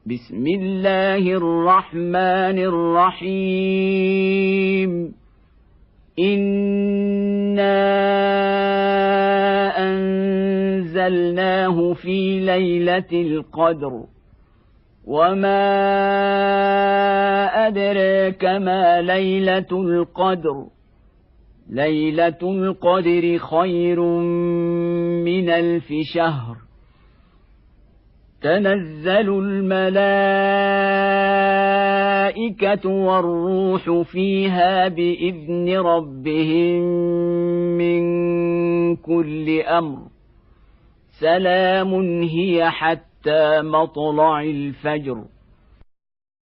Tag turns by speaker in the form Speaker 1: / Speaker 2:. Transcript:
Speaker 1: بسم الله الرحمن الرحيم إنا أنزلناه في ليلة القدر وما أدراك ما ليلة القدر ليلة القدر خير من 1000 شهر تنزل الملائكة والروح فيها بإذن ربهم من كل أمر سلام هي حتى مطلع الفجر